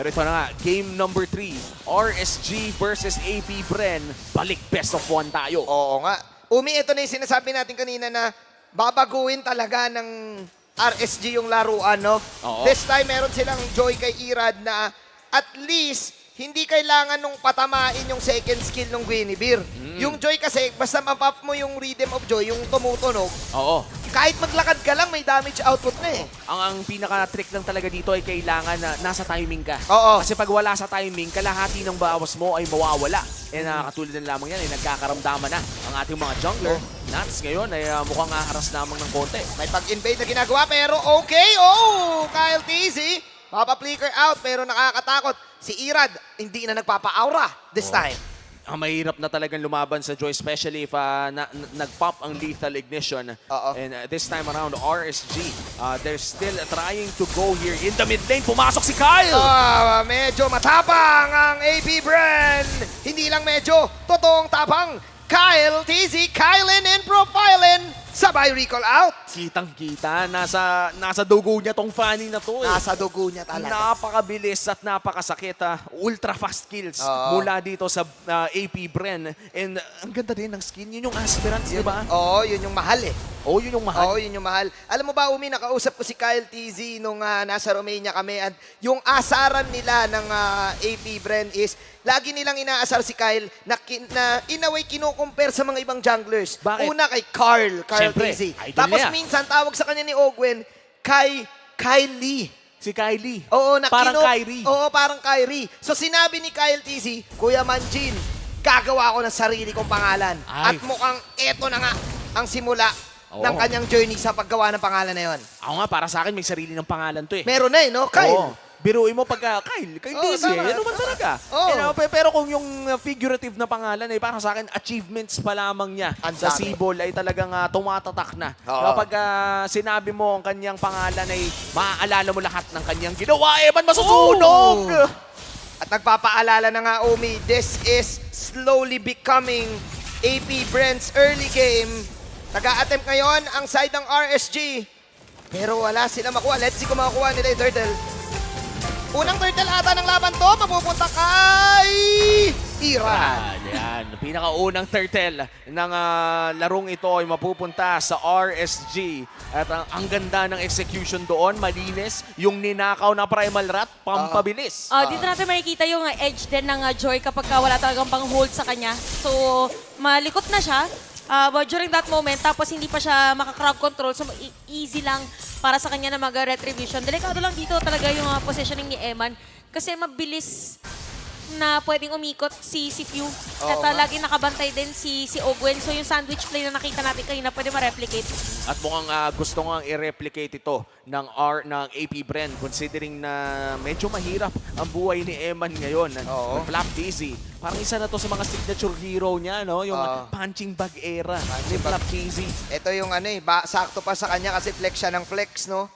Pero ito na nga, game number 3, RSG versus AP Bren. Balik best of 1 tayo. Oo nga. Umi, ito na yung sinasabi natin kanina na babaguhin talaga ng RSG yung laruan, no? Oo. This time, meron silang joy kay Irad na at least hindi kailangan nung patamain yung second skill ng Guinevere. Yung joy kasi, basta mapap mo yung Rhythm of Joy, yung tumutunog, Oo. kahit maglakad ka lang, may damage output na eh. Ang pinaka-trick lang talaga dito ay kailangan na nasa timing ka. Oo. Kasi pag wala sa timing, kalahati ng bawas mo ay mawawala. Eh katulad na lamang yan, ay nagkakaramdaman na ang ating mga jungler. Nats ngayon ay mukhang haras lamang ng konti. May pag-invade na ginagawa, pero okay. Oh, Kyle TZ, papa-flicker out, pero nakakatakot. Si Irad, hindi na nagpapa-aura this time. Ang mahirap na talagang lumaban sa Joy, especially if nag-pop ang Lethal Ignition. Oo. And this time around, RSG, they're still trying to go here in the mid lane. Pumasok si Kyle! Medyo matapang ang AP Bren. Hindi lang medyo, totoong tapang. Kyle TZ, Kylen and Profilen, sabay recall out. Kitang-kita, nasa dugo niya tong Fanny na to. Nasa dugo niya talaga. Napakabilis at napakasakit. Ultra fast kills Oo. mula dito sa AP Bren. And ang ganda din ng skin. Yun yung aspirants, di ba? Oo, yun yung mahal eh. Oh, yun yung mahal. Oo, yun yung mahal. Alam mo ba, Umi, nakausap ko si Kyle TZ nung nasa Romania kami at yung asaran nila ng AP Bren is lagi nilang inaasar si Kyle na in a way kinukumpare sa mga ibang junglers. Bakit? Una kay Carl Siyempre, TZ. idol Tapos niya. minsan tawag sa kanya ni Ogwen kay Kylie. Si Kylie. Oo, Parang Kyrie. Oo, parang Kyrie. So sinabi ni Kyle TZ, Kuya Manjin, gagawa ako ng sarili kong pangalan. Ay. At mukhang eto na nga ang simula Oo. ng kanyang journey sa paggawa ng pangalan na yon. Ako nga, para sa akin, may sarili ng pangalan to eh. Meron na eh, no? Kyle. Oo. Biruin mo pagka, Kyle Oo, Dizzy, tama. ano man talaga. Oo. Pero kung yung figurative na pangalan ay para sa akin, achievements pa lamang niya Ang sa dami. Sibol ay talagang tumatatak na. Oo. Kapag sinabi mo ang kanyang pangalan ay maaalala mo lahat ng kanyang ginawa, man masusunog! Oo. At nagpapaalala na nga, Umi, this is slowly becoming AP Bren's early game. Nag-a-attempt ngayon ang side ng RSG. Pero wala sila makuha. Let's see kung makakuha nila yung turtle. Unang turtle ata ng laban to, mapupunta kay Irad. Yan. Pinakaunang turtle ng larong ito ay mapupunta sa RSG. At ang ganda ng execution doon, malinis. Yung ninakaw na Primal Rat, pampabilis. Dito natin makikita yung edge din ng Joy kapag wala talagang pang-hold sa kanya. So, malikot na siya. But during that moment, tapos hindi pa siya maka-crowd control, so easy lang para sa kanya na mag-retribution. Delikado lang dito talaga yung positioning ni Eman kasi mabilis na pwedeng umikot si Few. At lagi nakabantay din si Ogwen. So yung sandwich play na nakita natin kanina, pwede ma-replicate. At mukhang gusto nga i-replicate ito ng AP Bren considering na medyo mahirap ang buhay ni Eman ngayon. Oo. Flap Dizzy. Parang isa na to sa mga signature hero niya, no? Yung punching bag era ni Flap Dizzy. Ito yung ano eh, sakto pa sa kanya kasi flex siya ng flex, no?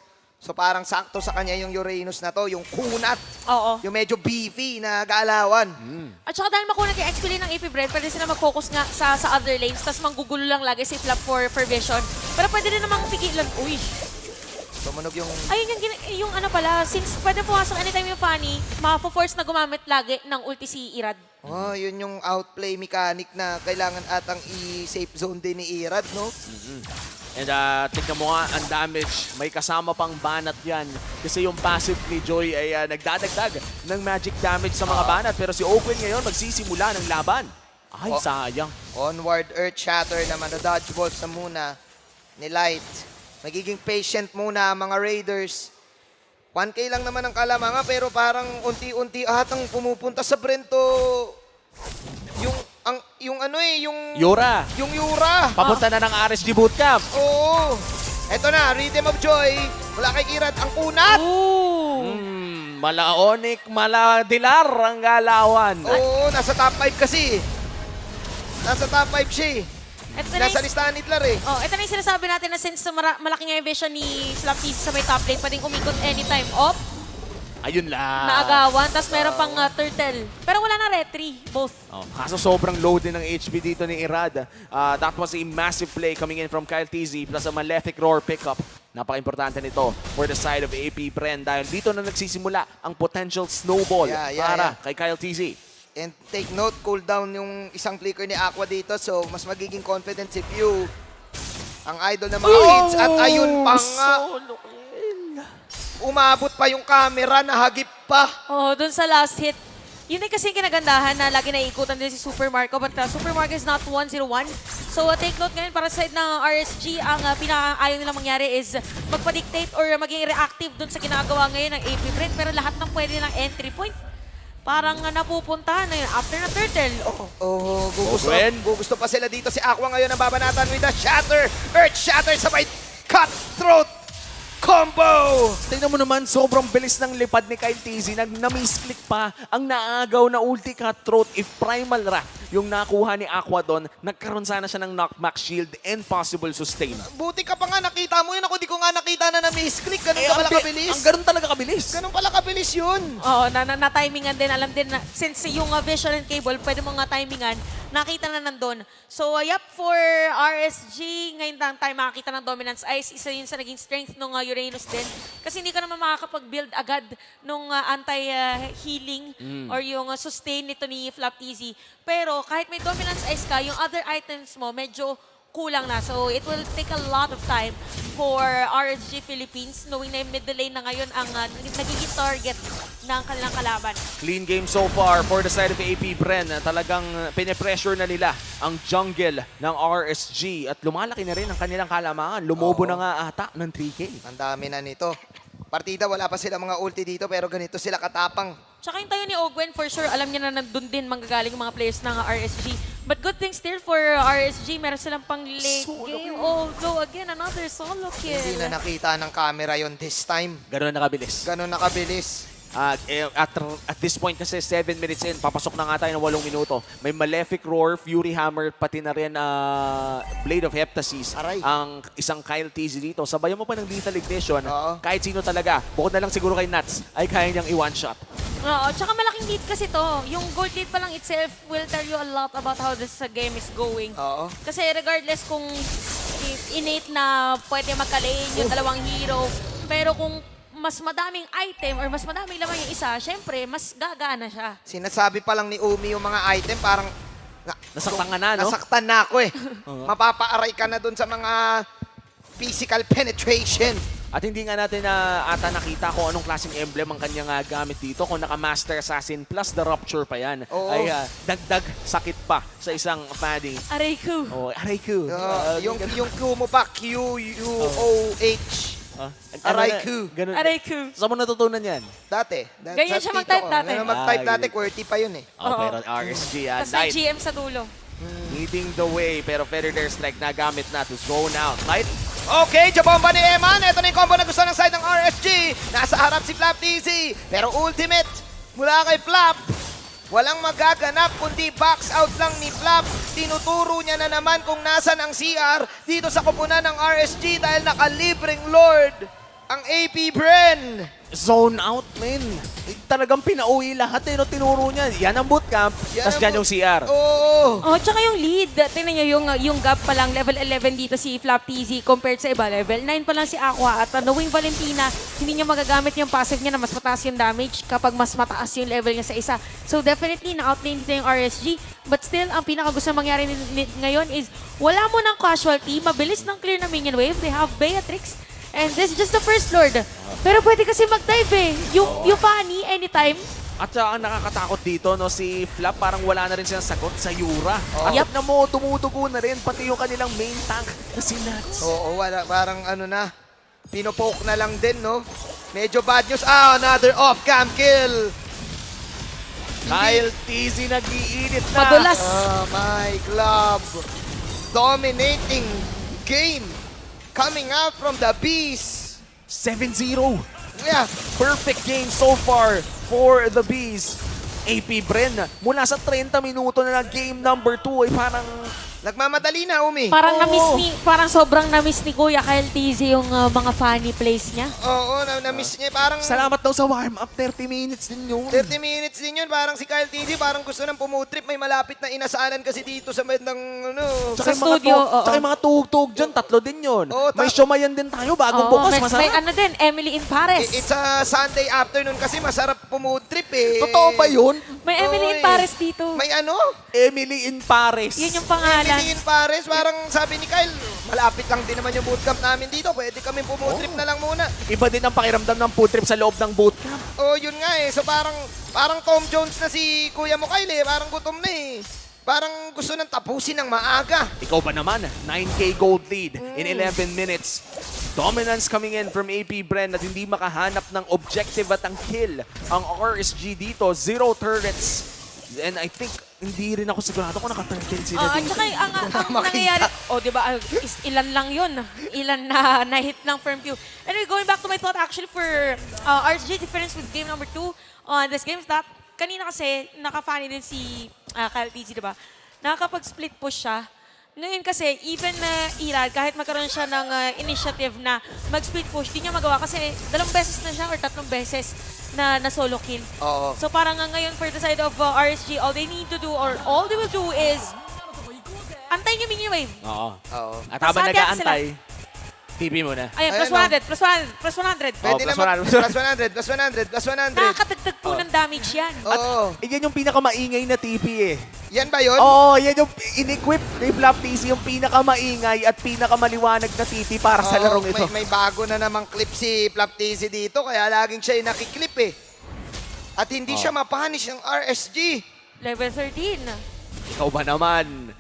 So parang sakto sa kanya yung Uranus na to, yung kunat. Oo. Yung medyo beefy na gaalawan. At saka dahil makunag yung XP lane ng AP Bren, pwede sila mag-focus nga sa other lanes, tapos manggugulo lang lagi si Flap for vision. Pero pwede rin namang pigilan. Uy! Tumunog yung... Ayun yung ano pala, since pwede pumasok anytime yung Fanny, ma-force na gumamit lagi ng ulti si Irad. Oh, yun yung outplay mechanic na kailangan atang i-safe zone din ni Irad, no? And tignan mo nga ang damage. May kasama pang banat yan. Kasi yung passive ni Joy ay nagdadagdag ng magic damage sa mga banat. Pero si Open ngayon magsisimula ng laban. Ay, sayang. Onward Earth Shatter naman, na dodgeballs na muna ni Light. Magiging patient muna ang mga Raiders. 1K lang naman ang kalamanga pero parang unti-unti atang pumupunta sa Brento. Yung ano eh, yung Yura, Yura. papunta na ng RSG Bootcamp. Oo. Eto na, Rhythm of Joy. Mula kay Irad, ang kunat. Ooh! Malaonik, maladilar ang galawan. Oo, nasa top 5 kasi. Nasa top 5 siya eh. Ito na Nasa yung, listahan ni Hitler eh. ito na yung sinasabi natin na since malaki nga yung vision ni Slap TZ sa may top lane, pwedeng umikot anytime. Ayun lang. Naagawan, tapos meron pang turtle. Pero wala na retry, both. Kaso sobrang low din ng HP dito ni Irad. That was a massive play coming in from Kyle TZ plus a Malefic Roar pickup. Napaka-importante nito for the side of AP Bren dahil dito na nagsisimula ang potential snowball para kay Kyle TZ. And take note, cooldown yung isang flicker ni Aqua dito. So, mas magiging confident si Pew. Ang idol ng mga hits. At ayun pa nga, Solo kill. umabot pa yung camera, nahagip pa. Oh, dun sa last hit. Yun ay kasi yung kinagandahan na lagi naiikutan din si Super Marco. But Super Marco is not 1-0-1. So take note ngayon para sa side ng RSG, ang pinaka-ayaw nilang mangyari is magpa-dictate or maging reactive dun sa ginagawa ngayon ng AP Bren. Pero lahat ng pwede ng entry point, parang napupuntahan na yun after na turtle. Oh, Gwen. gusto pa sila dito. Si Aqua ngayon ang babanatan with the Shatter. Earth Shatter sabay cutthroat combo. Tingnan mo naman, sobrang bilis ng lipad ni Kyle TZ. Na-misclick pa ang naagaw na ulti cutthroat. If Primal Wrath yung nakuha ni Aqua doon, nagkaroon sana siya ng knockback shield and possible sustain. Buti ka pa nga, nakita mo yun. Ako di ko nga nakita na na-misclick. Ganun ka pala kabilis. Ang ganun talaga kabilis. Ganun pala kabilis yun. Oo, na-timingan din. Alam din na, since yung visual and cable, pwede mo nga timingan, nakita na nandun. So, yup, for RSG, ngayon lang tayo makakita ng dominance ice. Isa yun sa naging strength ng Uranus din. Kasi hindi ka naman makakapag-build agad nung anti-healing or yung sustain nito ni Flap TZ. Pero kahit may dominance ice ka, yung other items mo medyo kulang na. So, it will take a lot of time for RSG Philippines knowing na yung middle lane na ngayon ang nagiging target ng kanilang kalaban. Clean game so far for the side of AP Bren. Talagang pinipressure na nila ang jungle ng RSG at lumalaki na rin ang kanilang kalamangan. Lumobo na nga ata ng 3K. Ang dami na nito. Partida, wala pa sila mga ulti dito pero ganito sila katapang. Tsaka yung tayo ni Ogwen, for sure, alam niya na nandun din manggagaling yung mga players ng RSG. But good thing still for RSG, meron silang pang late game. Oh, go again, another solo kill. Hindi na nakita ng camera yon this time. Ganun na nakabilis. Ganun nakabilis. At this point kasi 7 minutes in, papasok na nga tayo ng 8 minuto. May Malefic Roar, Fury Hammer, pati na rin Blade of Heptasis. Aray. Ang isang Kyle TZ dito. Sabayan mo pa ng Lethal Ignition. Oo. Kahit sino talaga, bukod na lang siguro kay Nuts, ay kaya niyang i-one shot. Oo, tsaka malaking lead kasi to. Yung gold lead pa lang itself will tell you a lot about how this game is going. Oo. Kasi regardless kung innate na pwede magka-lane yung dalawang hero, pero kung mas madaming item or mas madaming laman yung isa, syempre, mas gagana siya. Sinasabi pa lang ni Umi yung mga item, parang Nasaktan ka na, no? nasaktan na ako eh. Mapapaaray ka na dun sa mga physical penetration. At hindi nga natin na ata nakita kung anong klaseng emblem ang kanyang gamit dito. Kung naka-Master Assassin plus the Rupture pa yan, Oo. ay dagdag sakit pa sa isang Faddy. Aray ko. Oh, aray ko. Yung Q mo pa, Q-U-O-H. Aray-Q. Ganun. Aray ko. Saan mo natutunan yan? Dati. Ganyan sa siya tito mag-type ko. dati. Ganyan mag-type Ah, dati, ganyan. QWERTY pa yun eh. Oh, Oo. pero RSG, Tapos may Light GM sa dulo. leading the way. Pero Feather Dare Strike na gamit na to zone out. Light. Okay, jabomba ni Eman. Ito na yung combo na gusto ng side ng RSG. Nasa harap si Flap TZ. Pero ultimate mula kay Flap. Walang magaganap kundi box out lang ni Flap. Tinuturo niya na naman kung nasan ang CR dito sa kupunan ng RSG dahil nakalibreng Lord ang AP Bren. Zone out, man. Talagang pinauwi lahat eh. No? Tinuro niya. Yan ang bootcamp. Tapos dyan yung CR. Oo. Oh, tsaka yung lead. Tingnan nyo yung gap pa lang, level 11 dito si Flap TZ compared sa iba. Level 9 pa lang si Aqua. At knowing Valentina, hindi niya magagamit yung passive niya na mas mataas yung damage kapag mas mataas yung level niya sa isa. So definitely, na-outlane dito yung RSG. But still, ang pinakagusto mangyari ngayon is wala mo ng casualty, mabilis ng clear na minion wave. They have Beatrix. And this is just the first Lord. Pero pwede kasi mag-dive eh. Yung Fanny, anytime. At ang nakakatakot dito, no, si Flap parang wala na rin siyang sagot sa Yura. Oh. At na mo, tumutugo na rin pati yung kanilang main tank na si Nuts. Oo, wala, parang ano na, pinopoke na lang din, no? Medyo bad news. Ah, another off-cam kill. Kyle TZ nag-iinit na. Madulas. Oh my club. Dominating game. Coming out from the Bees. 7-0. Yeah. Perfect game so far for the Bees. AP Bren, mula sa 30 minuto na game number 2 ay parang Nagmamadali na, Umi. Parang Oo. parang sobrang na-miss ni Kuya Kyle TZ yung mga funny plays niya. Oo, na-miss niya. Parang Salamat daw sa warm-up. 30 minutes din yun. 30 minutes din yun. Parang si Kyle TZ, parang gusto ng pumutrip. May malapit na inasalan kasi dito sa bandang, ano. Tsaka Sa yung mga studio, oo. tsaka yung mga tugtog dyan, 3 din yun. Oo, May siumayan din tayo, bagong bukas, may masarap. ano din, Emily in Paris. It's a Sunday afternoon kasi masarap pumutrip eh. Totoo ba yun? May Emily in Oy. Paris dito. May ano? Emily in Paris. Yun yung pangalan. Emily in Paris. Parang sabi ni Kyle, malapit lang din naman yung bootcamp namin dito. Pwede kami pumutrip na lang muna. Iba din ang pakiramdam ng food trip sa loob ng bootcamp. Oh, yun nga eh. So parang Tom Jones na si Kuya mo Kyle eh. Parang gutom na eh. Parang gusto nang tapusin ng maaga. Ikaw ba naman? 9K gold lead in 11 minutes. Dominance coming in from AP Bren at hindi makahanap ng objective at ang kill. Ang RSG dito, 0 turrets. And I think, hindi rin ako sigurado kung naka-turret sila At dito. saka ang nangyayari, di ba, ilan lang yun. Ilan na hit ng firm view. Anyway, going back to my thought actually for RSG difference with game number 2 on this game is that kanina kasi naka-funny din si Kyle TZ, di ba? Nakakapag-split push siya. Ngayon kasi, even na Irad, kahit magkaroon siya ng initiative na mag-split push, di niya magawa kasi 2 beses na siya or 3 beses na solo kill. Oo. So parang ngayon for the side of RSG, all they need to do or all they will do is antayin yung minion wave. Oo. Oo. At habang Basta hati-hati nag-aantay, TP mo na. Ayan, plus Ayan, 100, plus 100, plus 100. Pwede plus naman. 100. Plus 100, plus 100, plus 100. Nakakatagtag po ng damage yan. Oo. Yan yung pinakamaingay na TP eh. Yan ba yun? Oo, yan yung in-equip ni Flap TC, yung pinakamamaingay at pinakamaliwanag na TP para sa Oo, larong ito. May bago na namang clip si Flap TZ dito, kaya laging siya yung nakiklip eh. At hindi siya mapunish ng RSG. Level 13. Ikaw ba naman?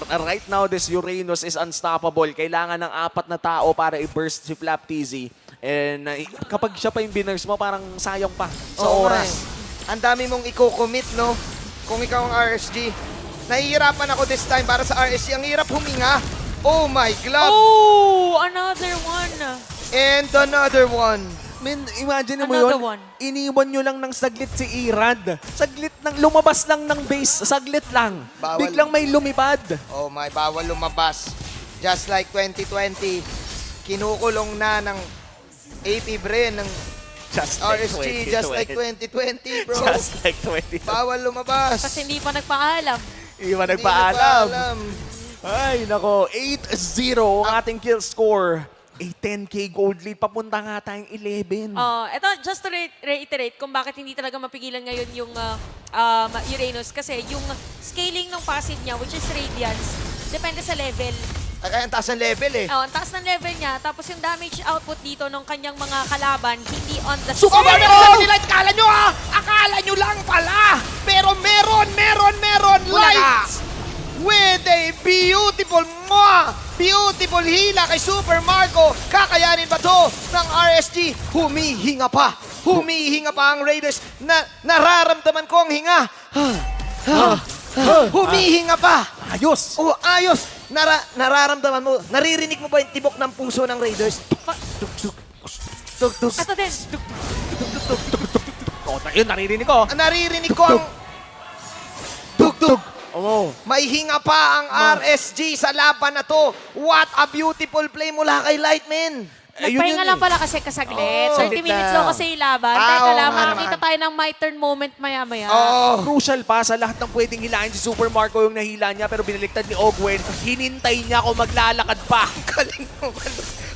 Right now, this Uranus is unstoppable. Kailangan ng 4 na tao para i-burst si Flap TZ. And kapag siya pa yung binurst mo, parang sayang pa sa Oo nga oras. eh. Ang dami mong i-commit, no? Kung ikaw ang RSG. Nahihirapan ako this time para sa RSG. Ang hirap huminga. Oh my glove. Oh, another one. And another one. Men, imagine mo Another yun, one. iniwan nyo lang ng saglit si Irad. Saglit lang, lumabas lang ng base, saglit lang. Bawal. Biglang may lumipad. Oh my, bawal lumabas. Just like 2020, kinukulong na ng AP Bren ng Just like RSG, just like 2020, bro. Just like 20. Bawal lumabas. Kasi hindi pa nagpaalam. Iba Hindi nagpaalam. nagpaalam. Ay, nako. 8-0 ang ating kill score. A 10K gold lead. Papunta nga tayong 11. Ito, just to reiterate kung bakit hindi talaga mapigilan ngayon yung Uranus. Kasi yung scaling ng passive niya, which is Radiance, depende sa level. Ay, kaya ang taas ng level eh. Ang taas ng level niya, tapos yung damage output dito ng kanyang mga kalaban, hindi on the Super same. Mario sabi nila, akala nyo ha! Akala nyo lang pala! Pero meron lights! With a beautiful hila kay Super Marco. Kakayanin ba to ng RSG? Humihinga pa ang Raiders. Nararamdaman ko ang hinga. Humihinga pa. Ayos! Oh, ayos. Nararamdaman mo, naririnig mo ba yung tibok ng puso ng Raiders? Tuk-tuk. Ito din. Oh, yun, naririnig ko. Naririnig ko ang tug-tug. Oo. May hinga pa ang RSG sa laban na to. What a beautiful play mula kay Lightman. Nagpahinga lang pala kasi kasaglit. Oh, 30 minutes lang kasi yung laban. Ah, Teka oo lang, nga makakita naman. tayo ng my turn moment maya-maya. Oh. Crucial pa sa lahat ng pwedeng hilahin si Super Marco yung nahila niya pero binaliktad ni Ogwen. Hinintay niya kung maglalakad pa. Galing mo.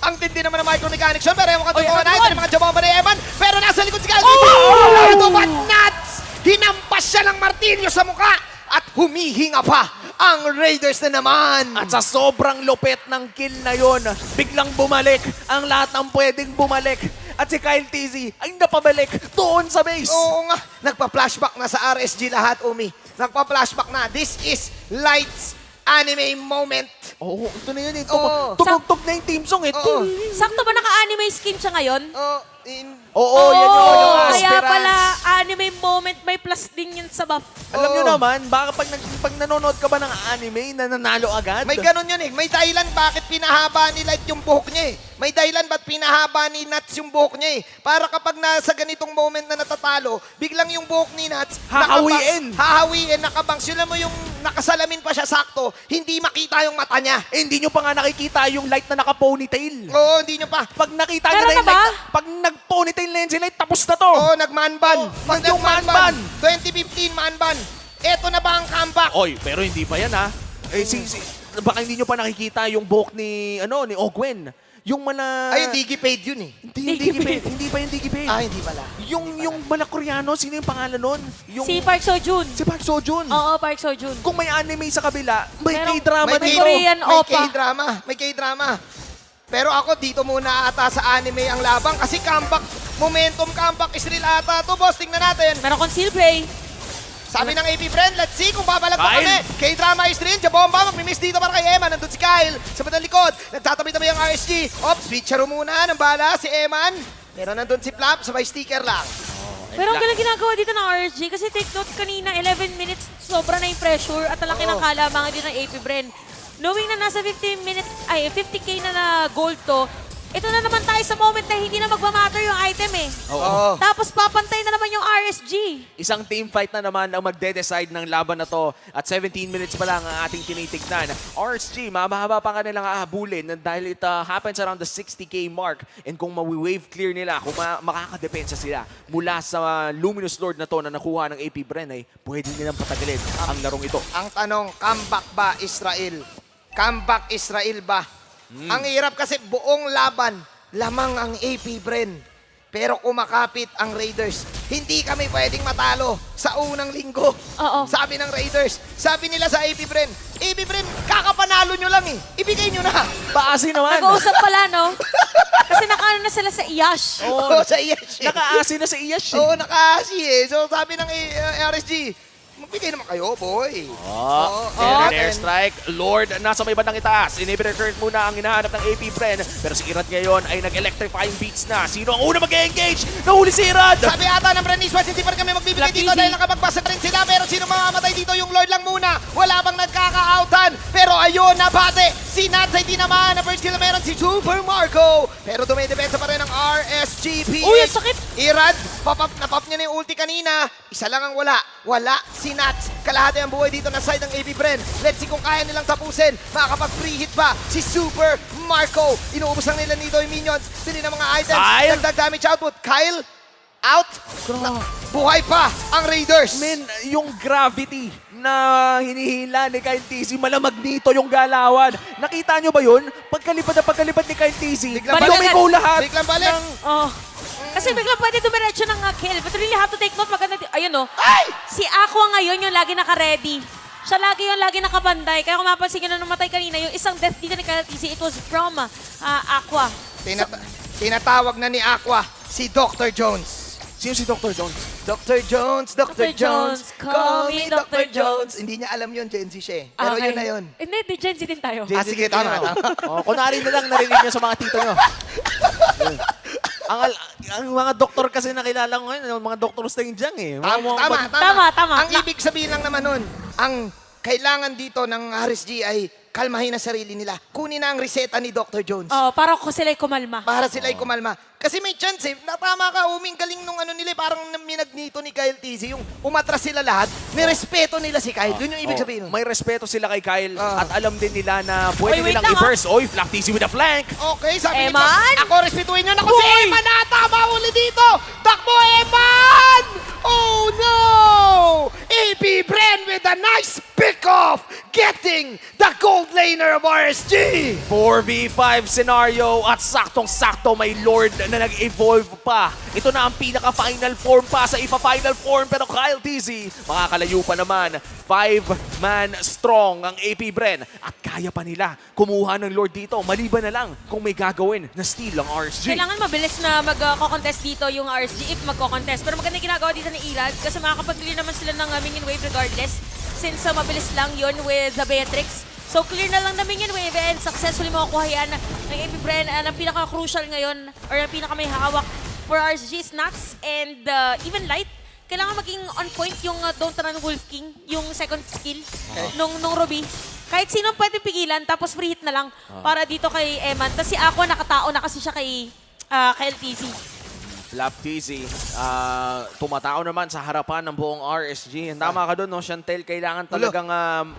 Ang tindi naman ng micromechanics yun. Pero ewan ka Oy, totoo ano na. yun? Ito yung mga jababa ni Evan. Pero nasa likod si Kyle. Oh! Ito ba nuts? Hinampas siya ng martilyo sa mukha. At humihinga pa ang Raiders na naman. At sa sobrang lupet ng kill na yon, biglang bumalik ang lahat ng pwedeng bumalik. At si Kyle TZ ay napabalik doon sa base. Oo nga. Nagpa-flashback na sa RSG lahat, Umi. Nagpa-flashback na. This is Lights anime moment. Oo, ito na yun. Oo. Tumugtog na yung team song. Oo. Sakto ba naka-anime skin siya ngayon? Oo, yan yun. Yung Kaya Aspirants. pala anime moment may plus din yun sa buff. Alam nyo Oo. naman, baka pag nanonood ka ba ng anime, nananalo agad? May ganun yun eh. May dahilan bakit pinahaba ni Light yung buhok niya eh. May dahilan ba't pinahaba ni Nuts yung buhok niya eh. Para kapag nasa ganitong moment na natatalo, biglang yung buhok ni Nuts, hahawiin, nakabangs. Yun mo yung nakasalamin pa siya sakto, hindi makita yung mata niya. Hindi nyo pa nga nakikita yung light na naka-ponytail. Oo, hindi nyo pa. Pag nakita nyo Meron na yung na ba? light, pag nag-ponytail na yun si light, tapos na to. Oo, nag-man-ban. Pag yung nag-man-ban, man-ban. 2015 man-ban. Eto na ba ang comeback? Oy, pero hindi pa yan ha. Baka hindi nyo pa nakikita yung buhok ni Ogwen. Yung mana... Ay, DigiPaid yun eh. Hindi pa yung DigiPaid. Ah, hindi pala. Yung mana Koreano, sino yung pangalan nun? Yung, Si Park Seo-joon. Si Park Seo-joon. Oo, Park Seo-joon. Kung may anime sa kabila, may Merong- K-drama May dito. Korean May opa. K-drama. May K-drama. Pero ako dito muna ata sa anime ang labang kasi comeback Israel ata to, boss. Tingnan natin. Meron conceal play. Sabi ng AP friend, let's see kung babalag pa Kyle. kami. K-drama Israel, Jabomba, magmimiss dito para kay Eman. Nandun si Kyle sa bandang likod. Nagtatabi-tabi ang RSG. Switchero muna ng bala si Eman. Pero nandun si Flap, sabay sticker lang. Pero ang galing ginagawa dito ng RSG kasi take note kanina, 11 minutes, sobra na yung pressure at talaking ng kalamangan din ng AP Bren. Knowing na nasa 50K na gold to, ito na naman tayo sa moment na hindi na magmamatter yung item eh. Oo. Tapos papantay na naman yung RSG. Isang team fight na naman ang magde-decide ng laban na to. At 17 minutes pa lang ang ating tinitignan. RSG, mahaba pa kanilang ahabulin dahil it happens around the 60K mark. And kung mawi-wave clear nila, kung makakadepensa sila mula sa Luminous Lord na to na nakuha ng AP Bren, ay pwede nilang patagalin ang larong ito. Ang tanong, comeback ba Israel? Comeback Israel ba? Ang hirap kasi buong laban, lamang ang AP Bren. Pero kumakapit ang Raiders. Hindi kami pwedeng matalo sa unang linggo. Oo. Sabi ng Raiders. Sabi nila sa AP Bren, AP Bren, kakapanalo nyo lang eh. Ibigay nyo na. Paasi naman! Nag-uusap pala, no? Kasi nakaano na sila sa Iyash. Oo, sa Iyash eh. Nakaasi na sa Iyash. Oo, nakaasi eh. So sabi ng RSG, magbigay naman kayo, boy. Airstrike. Lord, nasa may bandang itaas. Inhibitor current muna ang hinahanap ng AP Bren. Pero si Irad ngayon ay nag-electrifying beats na. Sino ang una mag-engage? Nahuli si Irad! Sabi ata ng Brenis West, hindi pa rin kami magbibigay Black dito Easy. dahil nakapagpasa pa rin sila. Pero sino mamamatay dito? Yung Lord lang muna. Wala bang nagkaka-outan. Pero ayun, nabate. Si Nats ay di naman. Na first kill na meron si Super Marco. Pero dumidepensa pa rin ang RSGP. Uy, ang sakit! Irad, napop niya na yung ulti kanina. Isa lang ang wala. Wala si Nats. Kalahati ang buhay dito na side ng AP Bren. Let's see kung kaya nilang tapusin. Makakapag-free hit pa si Super Marco. Inuubos lang nila dito yung minions. Bili ng mga items. Kyle. Dagdag damage output. Kyle, out. Buhay pa ang Raiders. Men, yung gravity na hinihila ni Kyle TZ, malamag dito yung galawan. Nakita nyo ba yun? Pagkalipad ni Kyle TZ, Biglang lumiko lahat. Biglang balik. Oh. Kasi biglang pwede dumiretso ng kill. But really have to take note. Maganda. Ayun, oh. Ay! Si Aqua ngayon yung lagi naka-ready. Siya lagi nakabanday. Kaya kung mapansin nyo na namatay kanina, yung isang death dito ni Kyle TZ, it was from Aqua. Tinatawag na ni Aqua si Dr. Jones. Sino si Dr. Jones? Dr. Jones, Dr. Dr. Jones, Jones, call me Dr. Jones. Hindi niya alam yun, Gen Z siya eh. Pero Okay. yun na yun. Hindi, di Gen Z din tayo. Ah, sige, tama. Oh, kunwari na lang narinig nyo sa mga tito nyo. ang mga doktor kasi nakilala ko ngayon, yung mga doktor Stangyang eh. Tama. Ang ibig sabihin lang naman nun, ang kailangan dito ng RSG ay kalmahin ang sarili nila. Kunin na ang reseta ni Dr. Jones. Oh, para ko sila'y kumalma. Para sila ay kumalma. Kasi may chance eh. Natama ka, uming galing nung ano nila. Parang minagnito ni Kyle TZ. Yung umatras sila lahat, nirespeto nila si Kyle. Yun yung ibig sabihin nun. May respeto sila kay Kyle Ah. at alam din nila na pwede Wait nilang lang, i-burst. Oy, Flap TZ with a flank. Okay, sabi nito. Eman? Ako, respetuhin nyo. Naku, si Eman na tama uli dito. Takbo, Eman! Oh, no! AP Bren with a nice pick-off. Getting the gold laner of RSG. 4v5 scenario at saktong-sakto may Lord na nag-evolve pa. Ito na ang pinaka-final form pa sa ipa-final form pero Kyle TZ makakalayo pa naman. 5-man strong ang AP Bren at kaya pa nila kumuha ng Lord dito maliban na lang kung may gagawin na steal ang RSG. Kailangan mabilis na magko-contest dito yung RSG if magko-contest. Pero maganda yung ginagawa dito ni Irad kasi makakapag-clear naman sila ng minion wave regardless since mabilis lang yon with the Beatrix. So clear na lang na minion wave and successfully makukuha yan ng AP Bren. Ang pinaka-crucial ngayon or ang pinaka-may hawak for RSG is Nax and even Light. Kailangan maging on point yung Don't Run Wolf King, yung second skill nung Ruby. kahit sino pwede pigilan, tapos free hit na lang para dito kay Eman. Tapos si Aqua nakatao na kasi siya kay LTZ. Flap TZ, tumatao naman sa harapan ng buong RSG. Tama ka doon, no, Chantel, kailangan talagang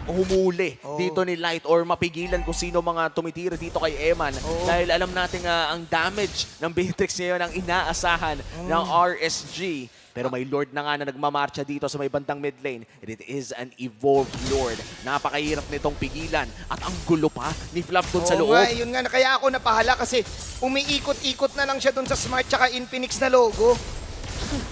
humuli dito ni Light or mapigilan kung sino mga tumitira dito kay Eman. Dahil alam natin ang damage ng Beatrix ngayon ang inaasahan ng RSG. Pero may Lord na nga na nagmamarcha dito sa may bandang mid lane. And it is an evolved Lord. Napakahirap nitong pigilan. At ang gulo pa ni Flap doon sa loob. Oo nga, yun nga. Kaya ako napahala kasi umiikot-ikot na lang siya dun sa Smart tsaka Infinix na logo.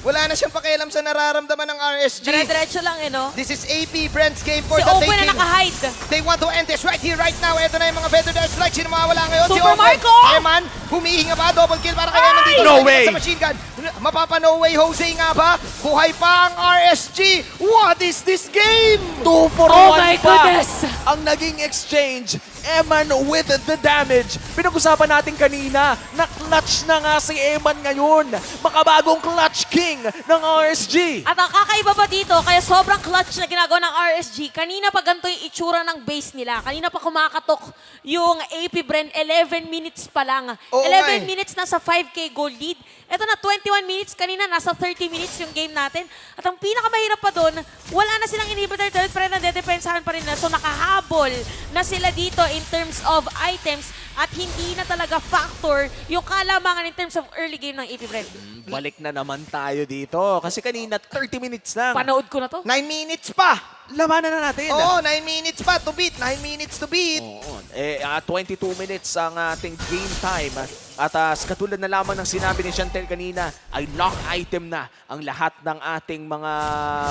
Wala na siyang pakialam sa nararamdaman ng RSG. Dire-diretso lang no? This is AP Brent's game for Si the Open na taking. naka-hide. They want to end this right here, right now. Ito na yung mga Feather Dance Flag. Sino mawawala ngayon? Si Super Open. Marco! Eman, humihinga ba? Double kill para kay Eman dito. No way! Sa machine gun. Mapapa no way Jose nga ba? Buhay pa ang RSG. What is this game? 2 for 1 Oh my pa goodness! ang naging exchange. Eman with the damage. Pinag-usapan natin kanina na clutch na nga si Eman ngayon. Makabagong clutch king ng RSG. At ang kakaiba pa dito, kaya sobrang clutch na ginagawa ng RSG, kanina pa ganito yung itsura ng base nila. Kanina pa kumakatok yung AP Bren, 11 minutes pa lang. Oo 11 nga eh. minutes, nasa 5K gold lead. Ito na, 21 minutes. Kanina, nasa 30 minutes yung game natin. At ang pinakamahirap pa doon, wala na silang inhibitor turret, pero nadedepensahan pa rin na. So nakahabol na sila dito in terms of items at hindi na talaga factor yung kalamangan in terms of early game ng AP Bren. Balik na naman tayo dito. Kasi kanina 30 minutes lang. Panood ko na to. 9 minutes pa. Labanan na natin. Oo, 9 minutes pa to beat. 9 minutes to beat. Oo. 22 minutes ang ating game time. At katulad na lamang ng sinabi ni Chantel kanina, ay lock item na ang lahat ng ating mga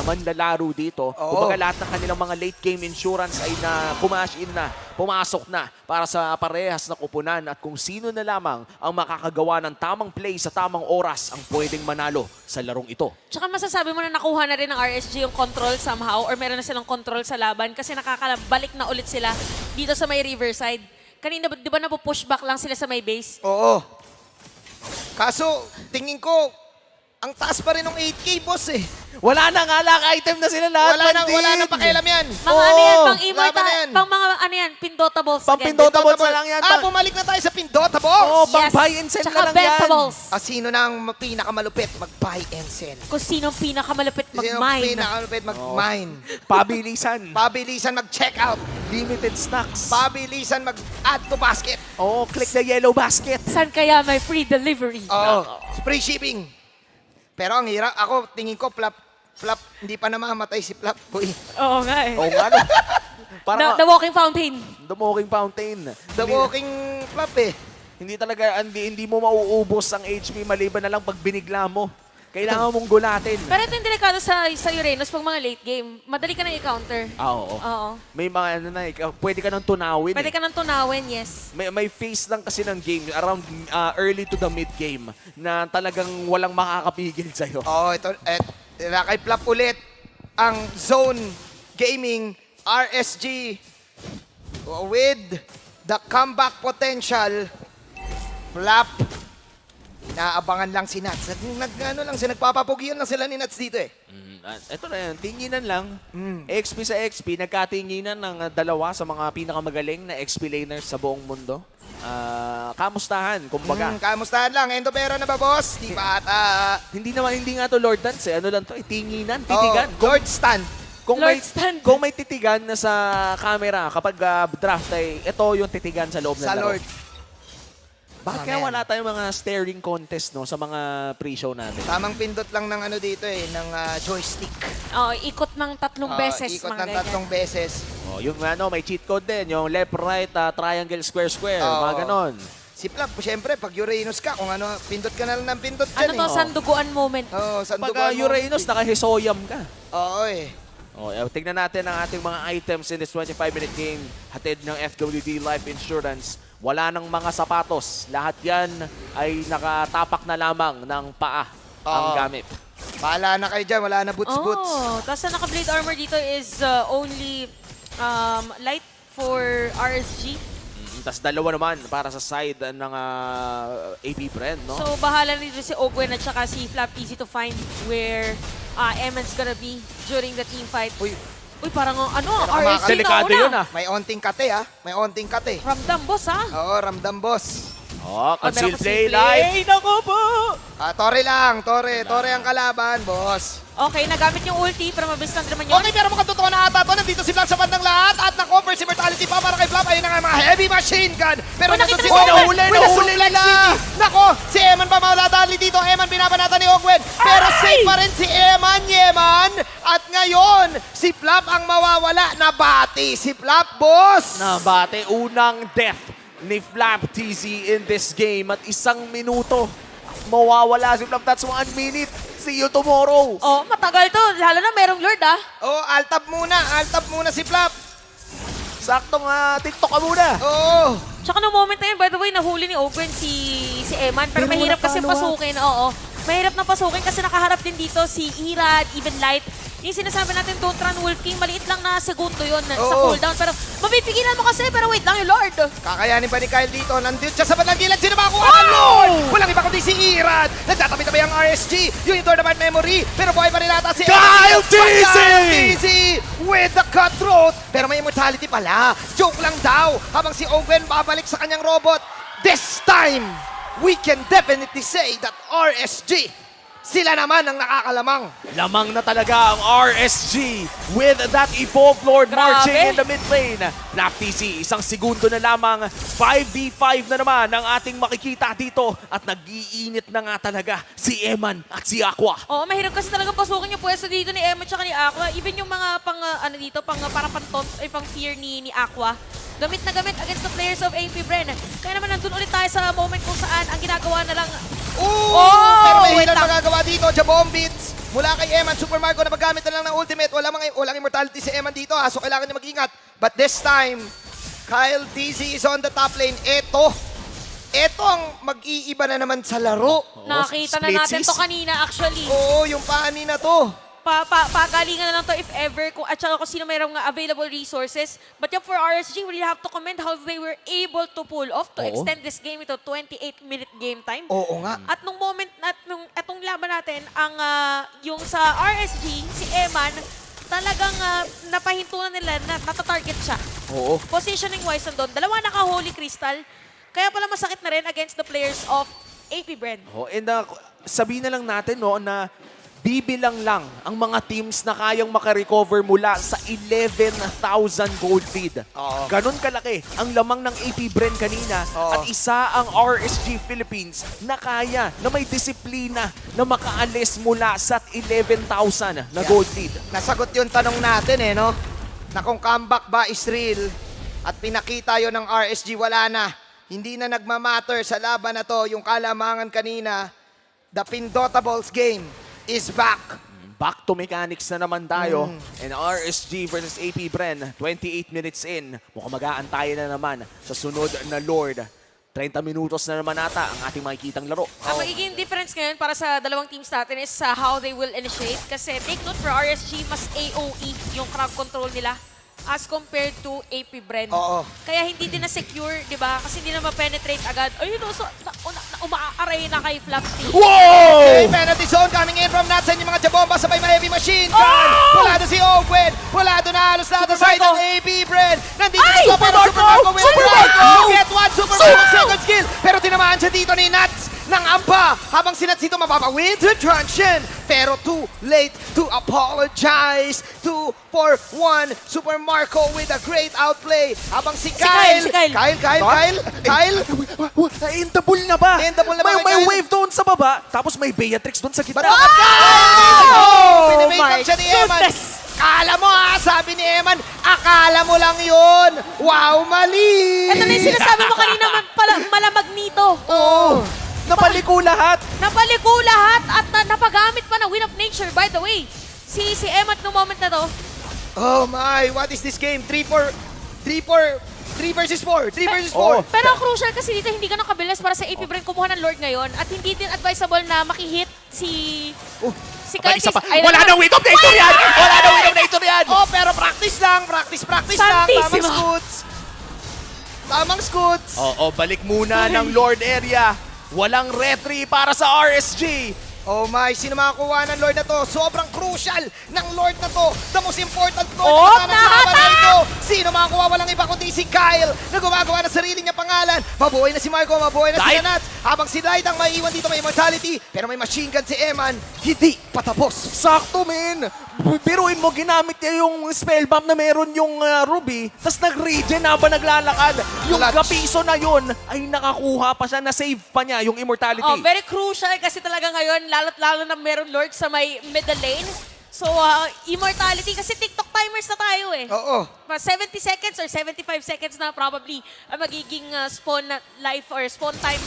manlalaro dito. Oo. Kumbaga lahat ng kanilang mga late game insurance ay na kumash in na, pumasok na para sa parehas na kupunan. At kung sino na lamang ang makakagawa ng tamang play sa tamang oras ang pwedeng manalo sa larong ito. Tsaka masasabi mo na nakuha na rin ng RSG yung control somehow or meron na silang control sa laban kasi nakakabalik na ulit sila dito sa may Riverside. Kanina, di ba napupushback lang sila sa may base? Oo. Kaso, tingin ko, ang taas pa rin ng 8K, boss eh. Wala na nga lock item na sila lahat. Wala nang pakialam yan. Mga ano yan, pang laban na yan. pang mga ano yan, pindotables. Pang again. pindotables na lang yan. Bumalik na tayo sa Pindota Box. Oh, pang Yes. buy and sell Tsaka na lang yan. bentables. Sino na ang pinakamalupit mag-buy and sell? Kung sinong pinakamalapit Sino ang mag-mine. pinakamalupit mag-mine? Pabilisan. Pabilisan mag-check out. Limited stocks. Pabilisan mag-add to basket. Oh, click the yellow basket. Saan kaya may free delivery? Oo. Free shipping. Pero ang hirap, ako tingin ko, Flap, hindi pa namamatay si Flap. Uy. Oo nga eh. Oo nga. No. Parang The walking fountain. the walking fountain. The walking Flap eh. Hindi talaga, hindi mo mauubos ang HP maliban na lang pag binigla mo. Kailangan mong gulatin. Pero ito yung delikado sa Uranus pag mga late game. Madali ka na i-counter. Oo. Oo. May mga pwede ka nang tunawin. Pwede ka nang tunawin, yes. May phase lang kasi ng game around early to the mid game na talagang walang makakapigil sa'yo. Oo, ito, kay Flap ulit. Ang Zone Gaming RSG with the comeback potential. Flap. Inaabangan lang si Nuts. Nagpapapugian lang sila ni Nuts dito eh. Ito na yan, tinginan lang. XP sa XP, nagkatinginan ng dalawa sa mga pinakamagaling na XP laners sa buong mundo. Kamustahan, kumbaga. Kamustahan lang? Endopera na ba, boss? Di pa ata. Hindi nga to Lord Dance eh. Ano lang to, tinginan, titigan. Lord Stand. Lord Stand. Kung may titigan na sa camera, kapag draft ay, ito yung titigan sa loob ng Sa laro. Lord. Bakit kaya wala tayong mga staring contest no sa mga pre-show natin? Tamang pindot lang ng ano dito eh, ng joystick. Oo, ikot ng 3 beses. Ikot mga ng ganyan. 3 beses. Oh, yung may cheat code din, yung left, right, triangle, square, square, Oo. mga ganon. Si Flap, siyempre, pag Uranus ka, kung ano, pindot ka na lang ng pindot dyan Ano to, eh. sanduguan moment. Oo, Pag sandukan mo. Uranus, naka-Hisoyam ka. Oo eh. Oh, tignan natin ang ating mga items in this 25-minute game. Hatid ng FWD Life Insurance. Wala ng mga sapatos. Lahat yan ay nakatapak na lamang ng paa ang Oo. gamit. Bahala na kayo dyan, wala na boots-boots. Oh, tapos ang naka-blade armor dito is only light for RSG. Tapos dalawa naman para sa side ng AP Brand, no? So, bahala nito si Ogwen at saka si Flap Easy to find where Eman's gonna be during the team fight. Uy, Uy, parang ano, Pero RSG na delikado una. yun, ah. May onting kate ha. May onting kate. Ramdam, boss, ha? Oo, ramdam boss. Oh, conceal meron play conceal live. play. Naku po! Tore lang, Tore. Tore ang kalaban, boss. Okay, nagamit yung ulti, pero mabilis lang naman yun. Okay, pero mukhang totoo na ata to. Nandito si Flap sa bandang lahat. At na-cover si Mortality pa para kay Flap. Ayun na nga mga heavy machine gun. Pero Uy, nandun nakita si na si Owen. Owen. Nahuli nila. Nako, si Eman pa mauladali dito. Eman binabanatan ni Ogwen. Pero safe pa rin si Eman, Yeman. At ngayon, si Flap ang mawawala. Nabati si Flap, boss. Nabate unang death ni Flap TZ in this game at 1 minuto. Mawawala si Flap. That's 1 minute. See you tomorrow. Oh, matagal to. Lalo na merong Lord, ah. Oh, altab muna. Altab muna si Flap. Saktong TikTok ka muna. Oo. Tsaka no moment na yun, by the way, nahuli ni Open si Eman. Pero Pero mahirap wala kasi follow-up. pasukin. Oo. Mahirap na pasukin kasi nakaharap din dito si Irad, even Light. Yung sinasabi natin, don't run Wolf King, maliit lang na segundo yun sa Oo. cooldown. Pero mapipigilan mo kasi, pero wait lang yung Lord. Kakayanin ba ni Kyle dito? Nandito siya sa bandang gilid. Sino ba ako? Ang Lord! Walang iba kundi si Irad. Nagtatabi-tabi ang RSG. Yung tournament memory. Pero buhay pa rin ata si Kyle TZ! Kyle TZ with the cutthroat. Pero may immortality pala. Joke lang daw. Habang si Owen babalik sa kanyang robot. This time, we can definitely say that RSG, sila naman ang nakakalamang. Lamang na talaga ang RSG with that Evolved Lord Grabe. marching in the mid lane. Flap TC, 1 segundo na lamang. 5v5 na naman ang ating makikita dito. At nag-iinit na nga talaga si Eman at si Aqua. Oo, mahirap kasi talaga pasukin yung pwesto dito ni Eman tsaka ni Aqua. Even yung mga para pang fear ni Aqua. Gamit na gamit against the players of AP Bren. Kaya naman nandun ulit tayo sa moment kung saan ang ginagawa na lang. Ooh! Oh, Pero may wait hilan lang. magagawa dito. Jabom beats mula kay Eman. Super Marco na paggamit na lang ng ultimate. Walang immortality si Eman dito ha. So kailangan niya mag-ingat. But this time, Kyle TZ is on the top lane. Ito ang mag-iiba na naman sa laro. Nakita na split natin seas. to kanina actually. Oo, yung paani na to. Pagalingan na lang to if ever, at saka kung sino mayroong available resources. But yeah, for RSG, we really have to commend how they were able to pull off to Oo. extend this game into 28-minute game time. Oo nga. At nung moment, etong laban natin, yung sa RSG, si Eman, talagang napahintunan nila na natatarget siya. Oo. Positioning-wise nandun, 2 naka-Holy Crystal. Kaya pala masakit na rin against the players of AP Bren. Oh, and sabihin na lang natin no, na bibilang lang ang mga teams na kayang makarecover mula sa 11,000 gold feed. Oo. Ganon kalaki ang lamang ng AP Bren kanina Oo. at isa ang RSG Philippines na kaya, na may disiplina na makaalis mula sa 11,000 na gold feed. Nasagot yung tanong natin no? Na kung comeback ba is real at pinakita yon ng RSG, wala na. Hindi na nagmamatter sa laban na to. Yung kalamangan kanina, the Pindotables game is back. Back to mechanics na naman tayo. And RSG versus AP Bren, 28 minutes in. Mukhang mag-aantayan na naman sa sunod na Lord. 30 minutos na naman ata ang ating makikitang laro. Ang magiging difference ngayon para sa dalawang teams natin is how they will initiate. Kasi take note for RSG, mas AOE yung crowd control nila as compared to AP Bren. Oo. Kaya hindi din na-secure, di ba? Kasi hindi na ma-penetrate agad. Ayun, so, uma-array na kay Flap Team. Okay, penalty zone coming in from Natsen. Yung mga jabomba sabay may heavy machine gun. Pulado si Ogwen. Pulado na halos lahat sa side ng AP Bren. Nandito Ay! si Super Marco with Super a Marco! You get one Super Marco second skill. Pero tinamaan siya dito ni Nats ng Ampa. Habang si Nats dito mapapa-win the truncheon. Pero too late to apologize. 2-4-1. Super Marco with a great outplay. Habang si Kyle. Si Kyle. Kyle. Na-intable na ba? Na-intable na ba kay May Kyle? wave doon sa baba, tapos may Beatrix doon sa gitna. But oh! Pinamake my up siya ni Eman. goodness! Akala mo sabi ni Eman, akala mo lang yun. Wow, mali! Ito na yung sinasabi mo kanina, malamag nito. Oh. Napaliko lahat. Napaliko lahat at napagamit pa ng Win of Nature. By the way, si Eman no moment na to, Oh my, what is this game? 3 versus 4. 3 versus 4. Oh. pero ang crucial kasi dito hindi ka nakabilis para sa AP Bren kumuha ng Lord ngayon at hindi din advisable na makihit si Aba, Kyle. isa pa. Ayun Wala naman. nang win of nature yan! Wala nang win of nature yan! Oh, pero practice lang. Practice lang. Santissima. Tamang scoots. Tamang scoots. Oo, balik muna ng Lord area. Walang retry para sa RSG. Oh my, sino makakuha ng Lord na to? Sobrang crucial ng Lord na to. The most important Lord Oh, na kasama ng laban na nahatak! ito. Sino makakuha? Walang iba kundi si Kyle na gumagawa ng sarili niya pangalan. Mabuhay na si Marco, mabuhay na si Light! Nats. Habang si Light ang maiiwan dito, may immortality. Pero may machine gun si Eman. Hindi patapos. Sakto, men. Biruin mo, ginamit niya yung spell bomb na meron yung Ruby, tapos nag-regen habang naglalakad. Yung Clutch. Gapiso na yun ay nakakuha pa siya, na-save pa niya yung immortality. Oh, very crucial kasi talaga ngayon, lalo't-lalo na meron Lord sa may middle lane. So, immortality, kasi TikTok timers na tayo eh. Oo. 70 seconds or 75 seconds na probably ang magiging spawn na life or spawn time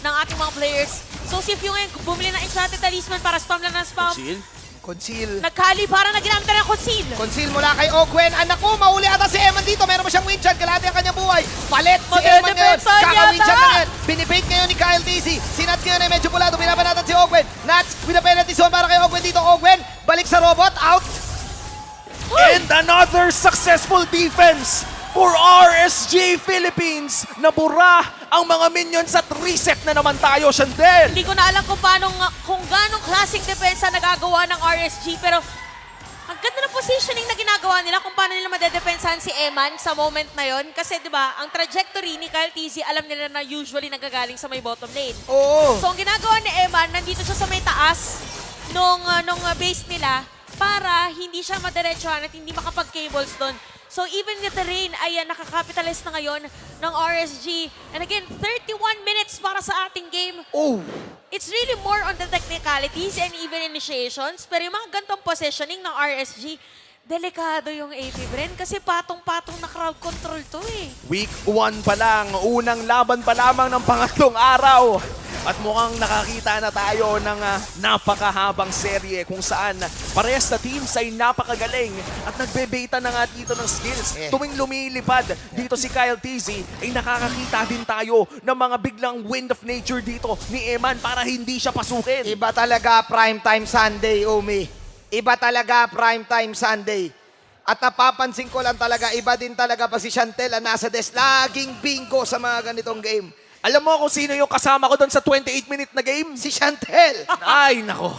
ng ating mga players. So, si Fio ngayon, bumili ng Enchanted Talisman para spam lang ng spam. Seal? Conceal. Nagkali para na ginamit na ng conceal. Conceal mula kay Ogwen. Anak ko, mahuli ata si Eman dito. Meron mo siyang win shot. Kalahati ang kanyang buhay. Palit si Eman ngayon. Magdedepensahan Kaka-win yata. shot na ngayon. Binibake ngayon ni Kyle Daisy. Si Nats ngayon ay medyo pulado. Binabanatan si Ogwen. Nats, with a penalty zone para kay Ogwen dito. Ogwen, balik sa robot. Out. And another successful defense for RSG Philippines. Nabura ang mga minions at reset na naman tayo, Shandel. Hindi ko na alam kung ganong klaseng depensa nagagawa ng RSG, pero ang ganda ng positioning na ginagawa nila kung paano nila madedepensahan si Eman sa moment na yon. Kasi 'di ba, ang trajectory ni Kyle TZ alam nila na usually nagagaling sa may bottom lane. Oo. So ang ginagawa ni Eman, nandito siya sa may taas nung base nila para hindi siya madiretsuhan at hindi makapag-cables doon. So even with the rain, ay nakakapitalize na ngayon ng RSG. And again, 31 minutes para sa ating game. Oh. It's really more on the technicalities and even initiations. Pero yung mga gantong positioning ng RSG, delikado yung AP Bren kasi patong-patong na crowd control to eh. Week 1 pa lang, unang laban pa lamang ng pangatlong araw. At mukhang nakakita na tayo ng napakahabang serye kung saan parehas na teams ay napakagaling at nagbebeta na nga dito ng skills. Tuwing lumilipad dito si Kyle TZ ay nakakakita din tayo ng mga biglang wind of nature dito ni Eman para hindi siya pasukin. Iba talaga primetime Sunday, Omi. Iba talaga primetime Sunday. At napapansin ko lang talaga, iba din talaga pa si Chantel na nasa desk. Laging bingo sa mga ganitong game. Alam mo kung sino yung kasama ko doon sa 28-minute na game? Si Chantel. Ay, nako.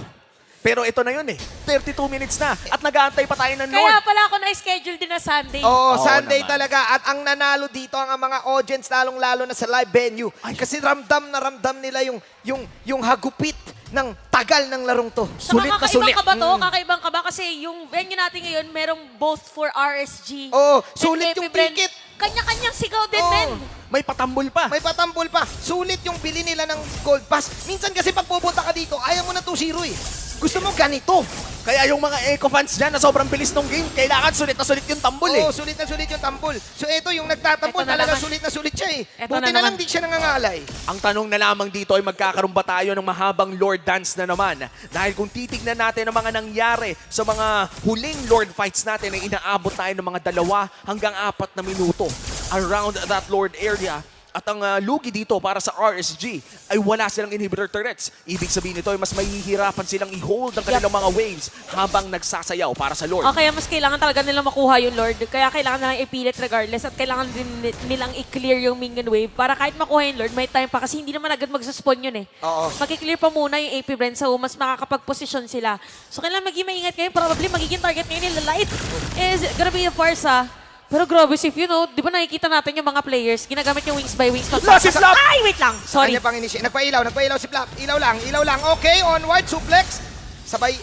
Pero ito na yun eh. 32 minutes na. At nag-aantay pa tayo ng Lord. Kaya pala ako na-schedule din na Sunday. Oo, Oo Sunday naman. talaga. At ang nanalo dito ang mga audience, lalong-lalo na sa live venue. Kasi ramdam na ramdam nila yung hagupit ng tagal ng larong to. Saka Sulit na kakaibang sulit. ka ba to? Kakaibang ka ba? Kasi yung venue natin ngayon, merong both for RSG. Oo, and sulit AP yung Bren. ticket. Kanya-kanyang sigaw din, Oo. men. May patambol pa. May patambol pa. Sulit yung bili nila ng gold pass. Minsan kasi pag pupunta ka dito, ayaw mo na 2-0 eh. Gusto mo ganito. Kaya yung mga Eco fans dyan na sobrang bilis ng game, kailangan sulit na sulit yung tambol eh. Oo, sulit na sulit yung tambol. So ito yung nagtatambol, Ito na talaga naman. sulit na sulit siya eh. Ito Buti na na lang naman. di siya nangangalay. Ang tanong na lamang dito ay magkakaroon ba tayo ng mahabang Lord Dance na naman? Dahil kung titignan natin ang mga nangyari sa mga huling Lord fights natin ay inaabot tayo ng mga 2 hanggang 4 na minuto around that Lord area. At ang lugi dito para sa RSG ay wala silang inhibitor turrets. Ibig sabihin nito ay mas mahihirapan silang i-hold ang kanilang mga waves habang nagsasayaw para sa Lord. Kaya mas kailangan talaga nilang makuha yung Lord. Kaya kailangan nilang ipilit regardless at kailangan din nilang i-clear yung minion wave para kahit makuha yung Lord, may time pa kasi hindi naman agad mag-spawn yun eh. Oo. Makiklear pa muna yung AP Bren so mas makakapag-position sila. So kailangan maging maingat kayo. Probably magiging target ngayon nila Light is gonna be a Farsa. Pero grabe si Fio, no? Di ba nakikita natin yung mga players, ginagamit yung wings by wings. Last is Flap! Ay, wait lang! Sorry. Kanya pang initiate. Nagpailaw si Flap. Ilaw lang. Okay, onward, suplex. Sabay,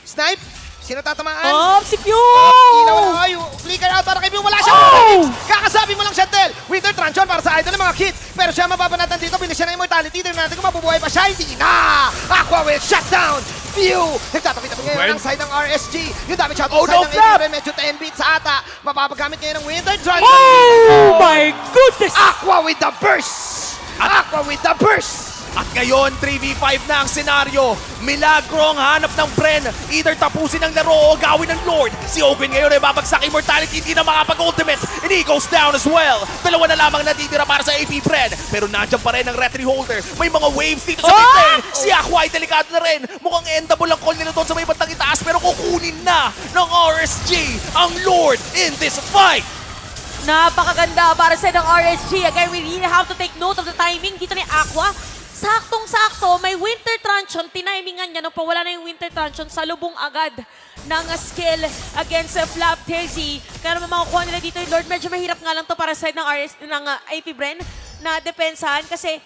snipe. Sino tatamaan? Oh, si Fio! Ilaw lang. Ay, flicker out para kay Bill. Wala siya. Oh! Kakasabi mo lang, Chantel. Winter Tranchon para sa idol ng mga kids. Pero siya mapapanatan dito. Bilis siya ng immortality. Tignan natin kung mabubuhay pa siya. Hindi na. Aqua will shut down. View! Nagtatabi-tabi ngayon ang side ng RSG. Yung damage shot Oh, side no, ng Flap! AP, medyo 10 beats sa ata. Mapapagamit ngayon ng Winter Tranchon. Oh my goodness! Aqua with the burst! Aqua with the burst! At ngayon, 3v5 na ang senaryo. Milagro ang hanap ng Bren. Either tapusin ang laro o gawin ng Lord. Si Ogwen ngayon ay babagsak immortality, hindi na makapag-ultimate. And he goes down as well. 2 na lamang natitira para sa AP Bren. Pero nandiyan pa rin ang Retry Holder. May mga waves dito sa mid lane. Si Aqua ay delikado na rin. Mukhang endable ang call nila doon sa may bandang itaas. Pero kukunin na ng RSG ang Lord in this fight. Napakaganda para sa ng RSG. Again, we really have to take note of the timing dito ni Aqua. saktong-sakto, may Winter Truncheon, tinimingan niya nung pawala na yung Winter Truncheon, salubong agad ng skill against Flap Tizzy. Kaya naman makukuha nila dito yung Lord. Medyo mahirap nga lang to para side ng AP Bren na depensahan kasi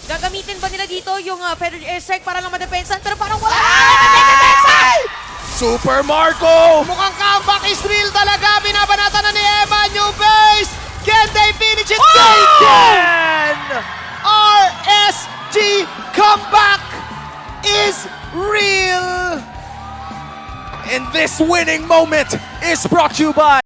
gagamitin ba nila dito yung Feather Airstrike para lang madepensahan? Pero parang wala Super Marco! Mukhang comeback is real talaga. Binabanatan na ni Emma. New base. Can they finish it? Oh! They can! RSG comeback is real. And this winning moment is brought to you by